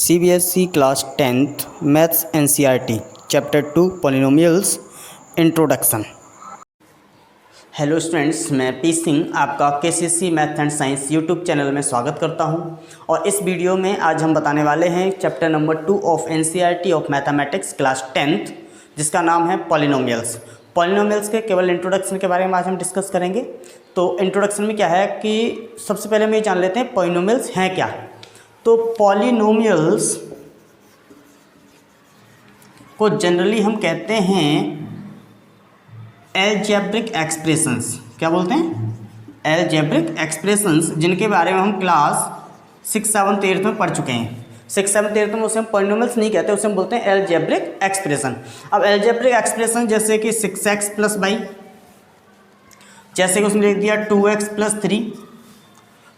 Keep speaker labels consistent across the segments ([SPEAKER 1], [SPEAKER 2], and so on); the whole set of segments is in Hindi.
[SPEAKER 1] CBSE class 10th maths NCERT chapter 2 polynomials introduction. Hello students, मैं पी सिंह आपका KCC math and science YouTube channel में स्वागत करता हूं। और इस वीडियो में आज हम बताने वाले हैं chapter number 2 of NCERT of mathematics class 10th, जिसका नाम है पॉलिनोमियल्स। पॉलिनोमियल्स के केवल इंट्रोडक्शन के बारे में आज हम डिस्कस करेंगे। तो इंट्रोडक्शन में क्या है कि सबसे पहले हम ये जान लेते हैं पॉलिनोमियल्स हैं क्या। तो पॉलिनोमियल्स को जनरली हम कहते हैं अलजेब्रिक एक्सप्रेशंस। क्या बोलते हैं? अलजेब्रिक एक्सप्रेशंस, जिनके बारे में हम क्लास 6, 7, 8 में पढ़ चुके हैं। 6, 7, 8 में उसे हम पॉलिनोमियल्स नहीं कहते, उसे हम बोलते हैं अलजेब्रिक एक्सप्रेशन। अब अलजेब्रिक एक्सप्रेशन जैसे कि 6x + y, जैसे कि उसने लिख दिया 2x + 3,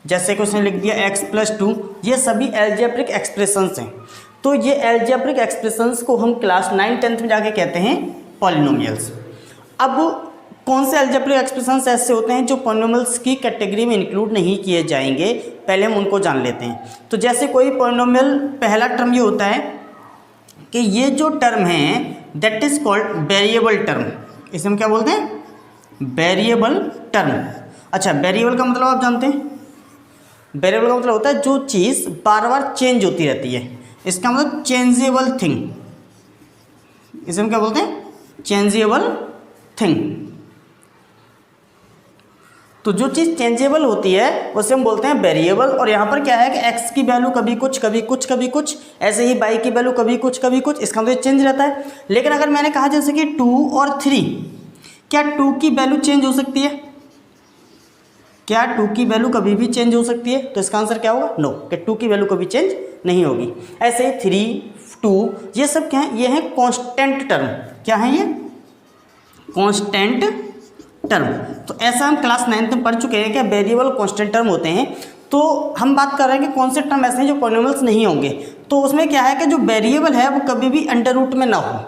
[SPEAKER 1] जैसे कि उसने लिख दिया x + 2, ये सभी अलजेब्रिक एक्सप्रेशंस हैं। तो ये अलजेब्रिक एक्सप्रेशंस को हम क्लास 9, 10 में जाके कहते हैं पॉलिनोमियल्स। अब कौन से अलजेब्रिक एक्सप्रेशंस ऐसे होते हैं जो पॉलिनोमियल्स की कैटेगरी में इंक्लूड नहीं किए जाएंगे, पहले हम उनको जान लेते हैं। तो जैसे कोई पॉलिनोमियल, पहला टर्म ये होता है कि ये जो टर्म है that is called variable term. इसे हम क्या बोलते हैं? Variable term. अच्छा, वेरिएबल का मतलब आप जानते हैं? वेरिएबल का मतलब होता है जो चीज़ बार बार चेंज होती रहती है। इसका मतलब चेंजेबल थिंग। इसे हम क्या बोलते हैं? Changeable thing. तो जो चीज़ चेंजेबल होती है उसे हम बोलते हैं वेरिएबल। और यहाँ पर क्या है कि x की वैल्यू कभी कुछ कभी कुछ कभी कुछ, ऐसे ही y की वैल्यू कभी कुछ कभी कुछ, इसका मतलब चेंज रहता है। लेकिन अगर मैंने कहा जैसे कि 2 और 3, क्या 2 की वैल्यू चेंज हो सकती है? क्या 2 की वैल्यू कभी भी चेंज हो सकती है? तो इसका आंसर क्या होगा? नो, कि 2 की वैल्यू कभी चेंज नहीं होगी। ऐसे ही 3, 2, ये सब क्या है? ये है कांस्टेंट टर्म। क्या है ये? Constant term. तो ऐसा हम क्लास 9 में पढ़ चुके हैं कि वेरिएबल कांस्टेंट टर्म होते हैं। तो हम बात कर रहे हैं कि कौन से टर्म ऐसे हैं जो पॉलिनोमियल्स नहीं होंगे। तो उसमें क्या है कि जो वेरिएबल है वो कभी भी अंडर रूट में ना हो।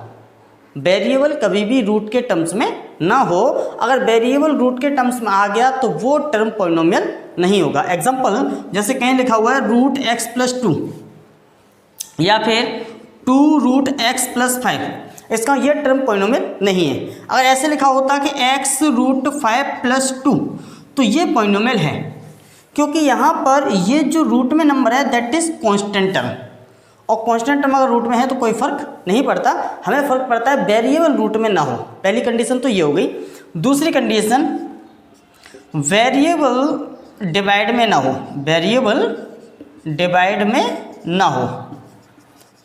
[SPEAKER 1] वेरिएबल कभी भी रूट के टर्म्स में ना हो। अगर वेरिएबल रूट के टर्म्स में आ गया तो वो टर्म पॉलिनोमियल नहीं होगा। एग्जांपल, जैसे कहीं लिखा हुआ है √x + 2 या फिर 2√x + 5, इसका ये टर्म पॉलिनोमियल नहीं है। अगर ऐसे लिखा होता कि x √5 + 2, तो ये पॉलिनोमियल है, क्योंकि यहाँ पर ये जो रूट में नंबर है दैट इज कांस्टेंट टर्म। और कांस्टेंट टर्म अगर रूट में है तो कोई फर्क नहीं पड़ता, हमें फर्क पड़ता है वेरिएबल रूट में ना हो। पहली कंडीशन तो ये हो गई। दूसरी कंडीशन, वेरिएबल डिवाइड में ना हो। वेरिएबल डिवाइड में ना हो।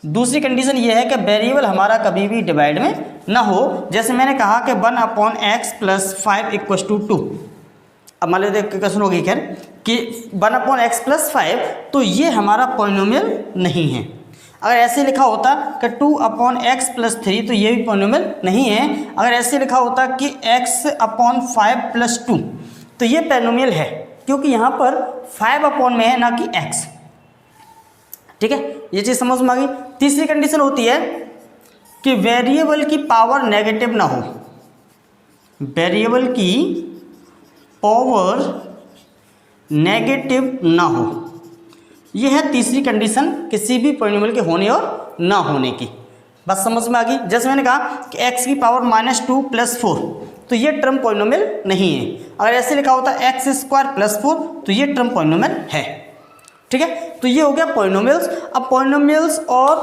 [SPEAKER 1] दूसरी कंडीशन ये है कि वेरिएबल हमारा कभी भी डिवाइड में ना हो। जैसे मैंने कहा कि 1/x + 5 = 2। अब मान लीजिए क्वेश्चन होगी खैर कि 1/x + 5, तो ये हमारा पॉलिनोमियल नहीं है। अगर ऐसे लिखा होता कि 2/x + 3, तो ये भी पॉलिनोमियल नहीं है। अगर ऐसे लिखा होता कि x/5 + 2, तो ये पॉलिनोमियल है, क्योंकि यहाँ पर 5 में है ना कि x। ठीक है, ये चीज़ समझ में आ गई। तीसरी कंडीशन होती है कि वेरिएबल की पावर नेगेटिव ना हो। वेरिएबल की पावर नेगेटिव ना हो, यह है तीसरी कंडीशन किसी भी पॉलिनोमियल के होने और ना होने की। बस समझ में आ गई। जैसे मैंने कहा कि x की पावर -2 + 4, तो ये टर्म पॉलिनोमियल नहीं है। अगर ऐसे लिखा होता x² + 4, तो ये टर्म पॉलिनोमियल है। ठीक है, तो ये हो गया पॉलिनोमियल्स। अब पॉलिनोमियल्स और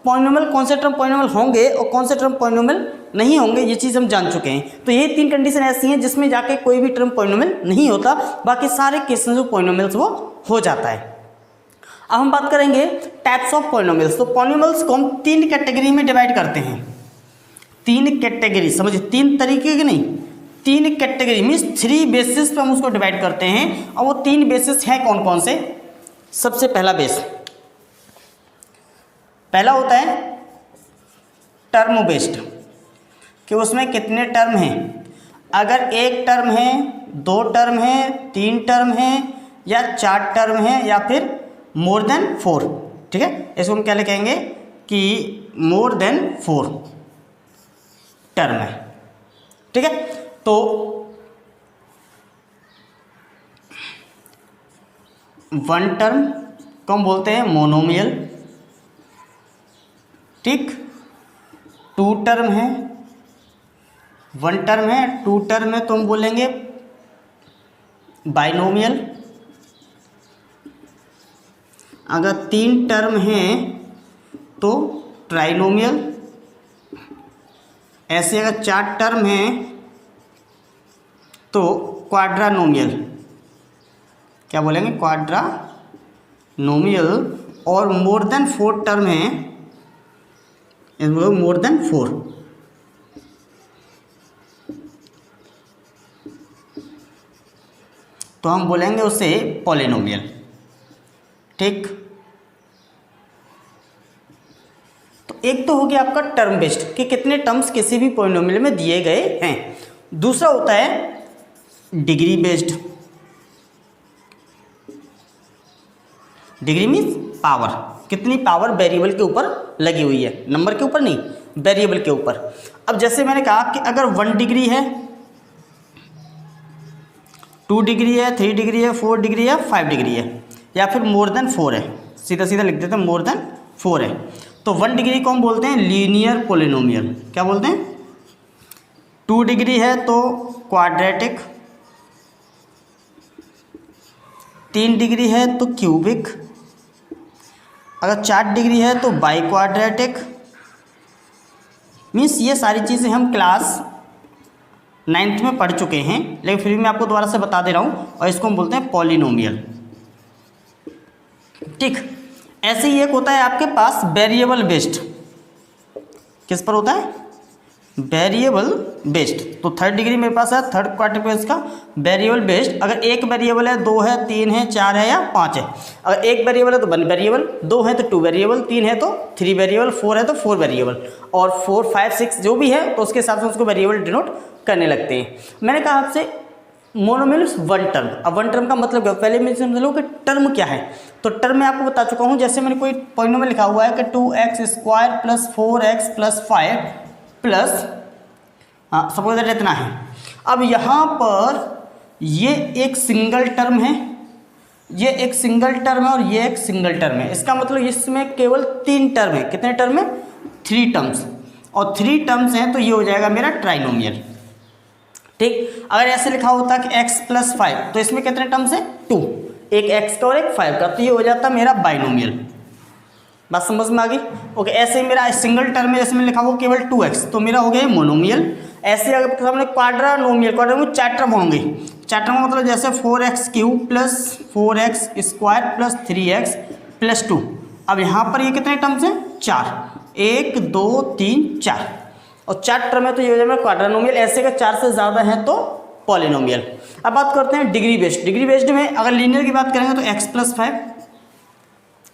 [SPEAKER 1] पॉलिनोमियल, कौन से टर्म पॉलिनोमियल होंगे और कौन से टर्म पॉलिनोमियल नहीं होंगे, ये चीज़ हम जान चुके हैं। तो ये 3 कंडीशन ऐसी हैं जिसमें जाके कोई भी टर्म पॉलिनोमियल नहीं होता, बाकी सारे केसेस में पॉलिनोमियल्स वो हो जाता है। अब हम बात करेंगे टाइप्स ऑफ पॉलिनोमियल्स। तो पॉलिनोमियल्स को हम 3 कैटेगरी में डिवाइड करते हैं। 3 कैटेगरी, समझिए 3 तरीके की नहीं, 3 कैटेगरी मीन्स 3 बेसिस पे हम उसको डिवाइड करते हैं। और वो 3 बेसिस हैं कौन कौन से? सबसे पहला बेस, पहला होता है टर्म बेस्ड, कि उसमें कितने टर्म हैं। अगर 1 टर्म है, 2 टर्म है, 3 टर्म है, या 4 टर्म है, या फिर मोर देन 4। ठीक है, इसको हम क्या लिखेंगे कि मोर देन 4 टर्म है। ठीक है, तो 1 टर्म को हम बोलते हैं मोनोमियल, ठीक। 2 टर्म है, 1 टर्म है, 2 टर्म है तो हम बोलेंगे बाइनोमियल। अगर 3 टर्म है तो ट्राइनोमियल। ऐसे अगर 4 टर्म है तो क्वाड्रानोमियल। क्या बोलेंगे? क्वाड्रानोमियल। और मोर देन 4 टर्म है, मोर देन 4 तो हम बोलेंगे उसे पॉलिनोमियल। ठीक। तो एक तो हो गया आपका टर्म बेस्ड कि कितने टर्म्स किसी भी पॉलिनोमियल में दिए गए हैं। दूसरा होता है degree based. Degree means power, कितनी पावर वेरिएबल के ऊपर लगी हुई है, नंबर के ऊपर नहीं, वेरिएबल के ऊपर। अब जैसे मैंने कहा कि अगर 1 डिग्री है, 2 डिग्री है, 3 डिग्री है, 4 डिग्री है, 5 डिग्री है, या फिर मोर देन 4 है, सीधा सीधा लिख देते हैं मोर देन 4 है, तो 1 डिग्री को हम बोलते हैं लीनियर पॉलिनोमियल। क्या बोलते हैं? 2 डिग्री है तो क्वाड्रेटिक, 3 डिग्री है तो क्यूबिक, अगर 4 डिग्री है तो बाई क्वाड्रेटिक। मीन्स ये सारी चीज़ें हम क्लास 9th में पढ़ चुके हैं, लेकिन फिर भी मैं आपको दोबारा से बता दे रहा हूँ, और इसको हम बोलते हैं पॉलिनोमियल। ठीक। ऐसे ही एक होता है आपके पास वेरिएबल बेस्ड। किस पर होता है? Variable based. तो 3rd डिग्री मेरे पास है, 3rd क्वाड्रेटिक का वेरिएबल बेस्ड। अगर एक वेरिएबल है, 2 है, 3 है, 4 है या 5 है। अगर एक वेरिएबल है तो 1 वेरिएबल, 2 है तो 2 वेरिएबल, 3 है तो 3 वेरिएबल, 4 है तो 4 वेरिएबल, और 4, 5, 6 जो भी है तो उसके हिसाब से उसको वेरिएबल डिनोट करने लगते हैं। मैंने कहा आपसे मोनोमियल 1 टर्म। अब 1 टर्म का मतलब क्या? पहले मैं समझ लो कि टर्म क्या है। तो टर्म मैं आपको बता चुका हूँ। जैसे मैंने कोई पॉलिनोमियल लिखा हुआ है कि 2x² + 4x + 5 प्लस, हाँ सपोज दैट इतना है। अब यहाँ पर ये एक सिंगल टर्म है, ये एक सिंगल टर्म है और ये एक सिंगल टर्म है। इसका मतलब इसमें केवल 3 टर्म है। कितने टर्म है? 3 टर्म्स। और 3 टर्म्स हैं तो ये हो जाएगा मेरा ट्राइनोमियल। ठीक। अगर ऐसे लिखा होता कि x + 5 तो इसमें कितने टर्म्स हैं? 2, एक x का और एक 5 का, तो ये हो जाता मेरा बाइनोमियल। बात समझ में आ गई? ओके। ऐसे ही मेरा सिंगल टर्म है, इसमें लिखा हुआ केवल 2x, तो मेरा हो गया मोनोमियल। ऐसे अगर सामने क्वाड्रानोमियल, क्वाड्रानोमियल 4 टर्म होंगे। 4 टर्म मतलब जैसे 4x³ + 4x² + 3x + 2। अब यहाँ पर ये कितने टर्म्स हैं? 4, 1 2 3 4, और 4 टर्म है तो ये हो जाएगा क्वाड्रानोमियल। ऐसे का 4 से ज़्यादा है तो पॉलिनोमियल। अब बात करते हैं डिग्री बेस्ड। डिग्री बेस्ड में अगर लीनियर की बात करेंगे तो x + 5,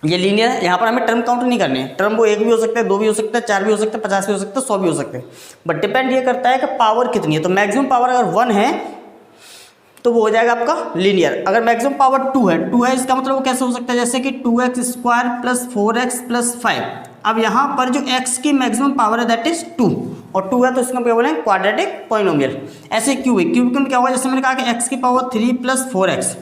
[SPEAKER 1] ये लीनियर है। यहाँ पर हमें टर्म काउंट नहीं करने हैं। टर्म वो 1 भी हो सकता है, 2 भी हो सकता है, 4 भी हो सकता है, 50 भी हो सकता है, 100 भी हो सकते हैं, बट डिपेंड ये करता है कि पावर कितनी है। तो मैक्सिमम पावर अगर 1 है तो वो हो जाएगा आपका लीनियर। अगर मैक्सिमम पावर 2 है, इसका मतलब वो कैसे हो सकता है? जैसे कि 2x² + 4x + 5। अब यहाँ पर जो x की मैक्सिमम पावर है दैट इज 2, और 2 है तो इसका क्या बोलेंगे? Quadratic polynomial. ऐसे क्यूबिक में क्या होगा? जैसे मैंने कहा कि x की पावर 3 + 4x।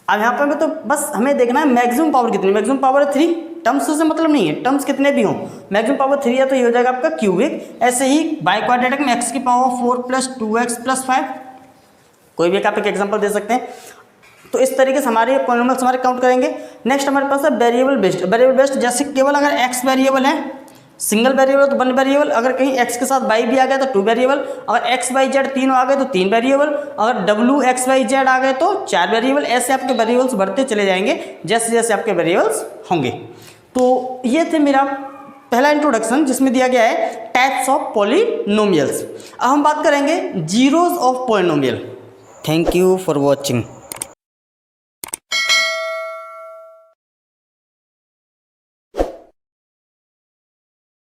[SPEAKER 1] अब यहाँ पर तो बस हमें देखना है मैक्सिमम पावर कितनी। मैक्सिमम पावर है 3, टर्म्स से मतलब नहीं है, टर्म्स कितने भी हों, मैक्सिमम पावर 3 है तो ये हो जाएगा आपका क्यूबिक। ऐसे ही बाई क्वाड्रेटिक में x की पावर 4 + 2x + 5, कोई भी आप एक एग्जांपल दे सकते हैं। तो इस तरीके से हमारे पॉलिनोमियल्स हमारे काउंट करेंगे। नेक्स्ट हमारे पास है वेरिएबल बेस्ड। वेरिएबल बेस्ड जैसे केवल अगर x वेरिएबल है, सिंगल वेरिएबल तो 1 वेरिएबल, अगर कहीं x के साथ y भी आ गया तो 2 वेरिएबल, अगर x y z तीनों आ गए तो 3 वेरिएबल, अगर w x y z आ गए तो 4 वेरिएबल। ऐसे आपके वेरिएबल्स बढ़ते चले जाएंगे जैसे जैसे आपके वेरिएबल्स होंगे। तो ये थे मेरा पहला इंट्रोडक्शन जिसमें दिया गया है टाइप्स ऑफ पॉलिनोमियल्स। अब हम बात करेंगे zeros of polynomial. Thank you for watching.